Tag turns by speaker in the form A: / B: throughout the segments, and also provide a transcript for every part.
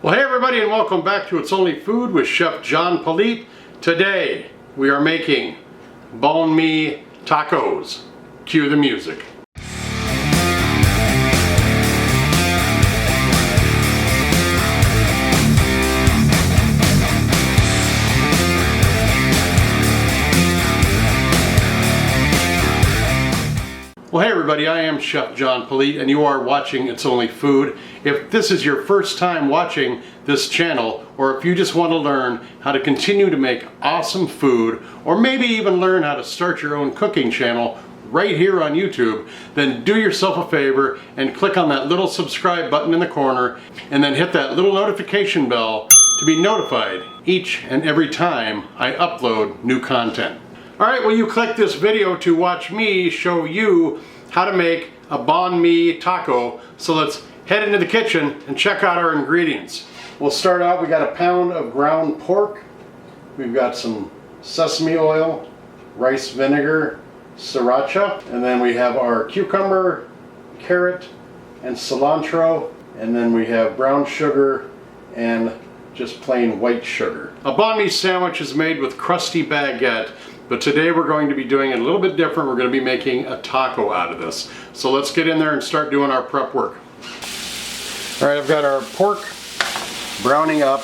A: Well, hey everybody, and welcome back to It's Only Food with Chef John Politte. Today we are making Bahn Mi Tacos. Cue the music. Well, hey everybody, I am Chef John Politte and you are watching It's Only Food. If this is your first time watching this channel, or if you just want to learn how to continue to make awesome food, or maybe even learn how to start your own cooking channel right here on YouTube, then do yourself a favor and click on that little subscribe button in the corner and then hit that little notification bell to be notified each and every time I upload new content. Alright, well, you clicked this video to watch me show you how to make a banh mi taco, so let's head into the kitchen and check out our ingredients. We'll start out, we got a pound of ground pork, we've got some sesame oil, rice vinegar, sriracha, and then we have our cucumber, carrot, and cilantro, and then we have brown sugar and just plain white sugar. A banh mi sandwich is made with crusty baguette, but today we're going to be doing it a little bit different. We're going to be making a taco out of this. So let's get in there and start doing our prep work. All right, I've got our pork browning up,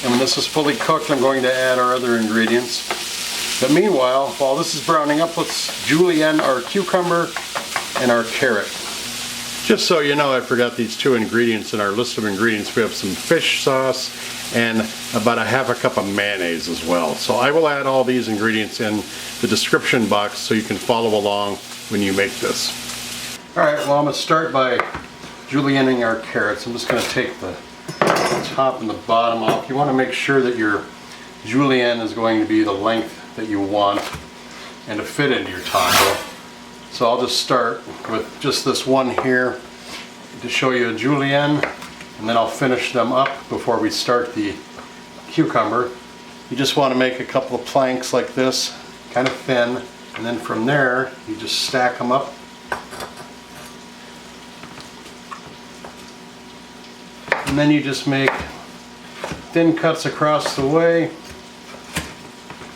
A: and when this is fully cooked, I'm going to add our other ingredients. But meanwhile, while this is browning up, let's julienne our cucumber and our carrot. Just so you know, I forgot these two ingredients in our list of ingredients. We have some fish sauce and about a half a cup of mayonnaise as well. So I will add all these ingredients in the description box so you can follow along when you make this. All right, well, I'm going to start by julienning our carrots. I'm just going to take the top and the bottom off. You want to make sure that your julienne is going to be the length that you want and to fit into your taco. So I'll just start with just this one here to show you a julienne, and then I'll finish them up before we start the cucumber. You just want to make a couple of planks like this, kind of thin, and then from there you just stack them up. And then you just make thin cuts across the way,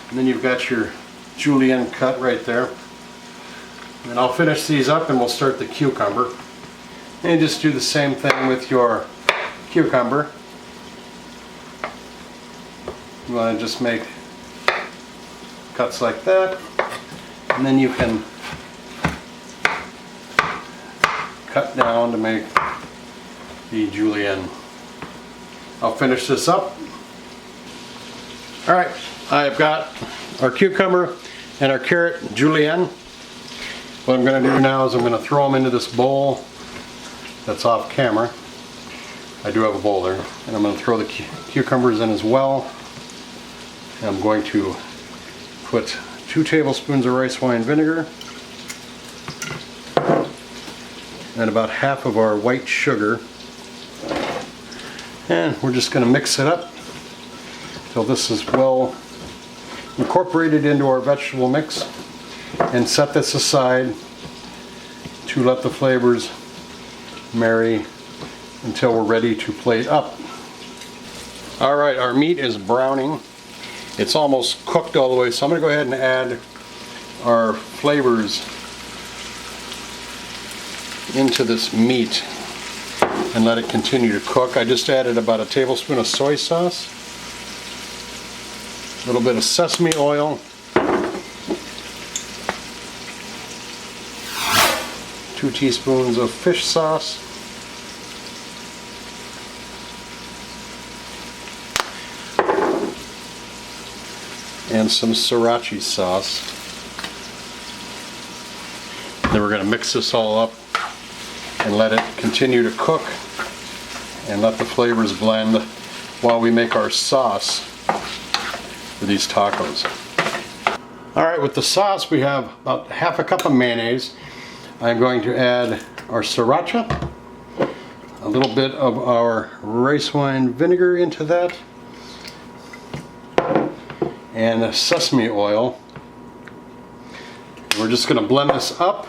A: and then you've got your julienne cut right there. And I'll finish these up and we'll start the cucumber. And just do the same thing with your cucumber. You want to just make cuts like that, and then you can cut down to make the julienne. I'll finish this up. Alright, I've got our cucumber and our carrot julienne. What I'm going to do now is I'm going to throw them into this bowl that's off camera. I do have a bowl there. And I'm going to throw the cucumbers in as well. And I'm going to put 2 tablespoons of rice wine vinegar and about half of our white sugar. And we're just going to mix it up until this is well incorporated into our vegetable mix. And set this aside to let the flavors marry until we're ready to plate up. Alright, our meat is browning. It's almost cooked all the way, so I'm going to go ahead and add our flavors into this meat and let it continue to cook. I just added about a tablespoon of soy sauce, a little bit of sesame oil, 2 teaspoons of fish sauce, and some sriracha sauce. Then we're going to mix this all up and let it continue to cook and let the flavors blend while we make our sauce for these tacos. Alright, with the sauce we have about half a cup of mayonnaise. I'm going to add our sriracha, a little bit of our rice wine vinegar into that, and sesame oil. We're just going to blend this up,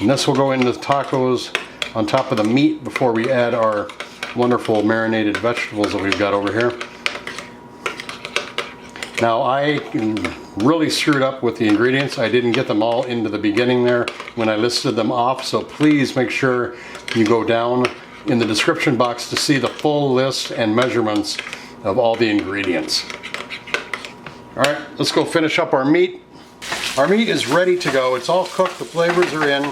A: and this will go into the tacos on top of the meat before we add our wonderful marinated vegetables that we've got over here. Now I really screwed up with the ingredients. I didn't get them all into the beginning there when I listed them off, so please make sure you go down in the description box to see the full list and measurements of all the ingredients. All right, let's go finish up our meat. Our meat is ready to go. It's all cooked, the flavors are in.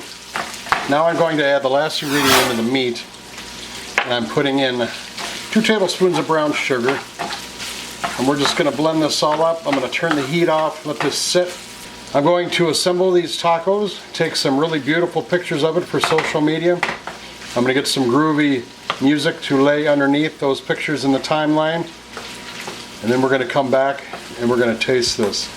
A: Now I'm going to add the last ingredient into the meat. And I'm putting in 2 tablespoons of brown sugar. And we're just gonna blend this all up. I'm gonna turn the heat off, let this sit. I'm going to assemble these tacos, take some really beautiful pictures of it for social media. I'm gonna get some groovy music to lay underneath those pictures in the timeline. And then we're gonna come back and we're gonna taste this.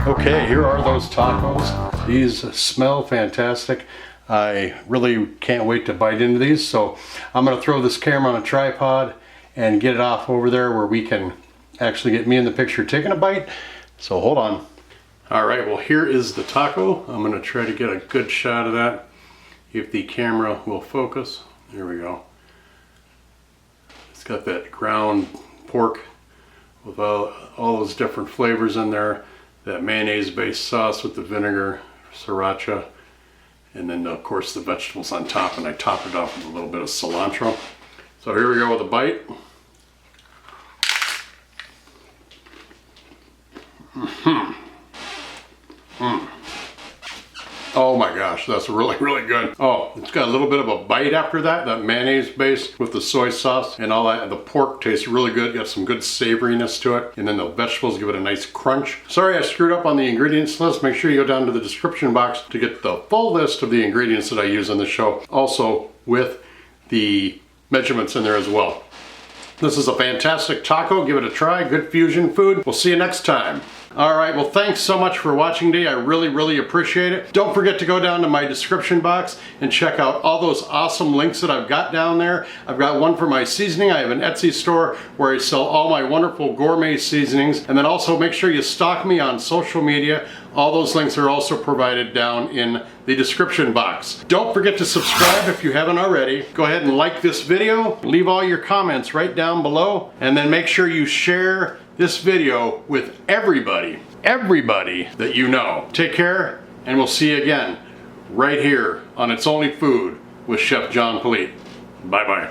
A: Okay, here are those tacos. These smell fantastic. I really can't wait to bite into these, so I'm gonna throw this camera on a tripod and get it off over there where we can actually get me in the picture taking a bite. So hold on. All right, well here is the taco. I'm gonna try to get a good shot of that if the camera will focus. There we go. It's got that ground pork with all those different flavors in there. That mayonnaise-based sauce with the vinegar, sriracha, and then of course the vegetables on top, and I top it off with a little bit of cilantro. So here we go with a bite. Oh my gosh, that's really, really good. Oh, it's got a little bit of a bite after that, that mayonnaise base with the soy sauce and all that. The pork tastes really good, got some good savoriness to it. And then the vegetables give it a nice crunch. Sorry I screwed up on the ingredients list. Make sure you go down to the description box to get the full list of the ingredients that I use on the show. Also with the measurements in there as well. This is a fantastic taco. Give it a try. Good fusion food. We'll see you next time. All right, well, thanks so much for watching today. I really, really appreciate it. Don't forget to go down to my description box and check out all those awesome links that I've got down there. I've got one for my seasoning. I have an Etsy store where I sell all my wonderful gourmet seasonings. And then also make sure you stalk me on social media. All those links are also provided down in the description box. Don't forget to subscribe if you haven't already. Go ahead and like this video. Leave all your comments right down below. And then make sure you share this video with everybody that you know. Take care, and we'll see you again right here on It's Only Food with Chef John Politte. Bye-bye.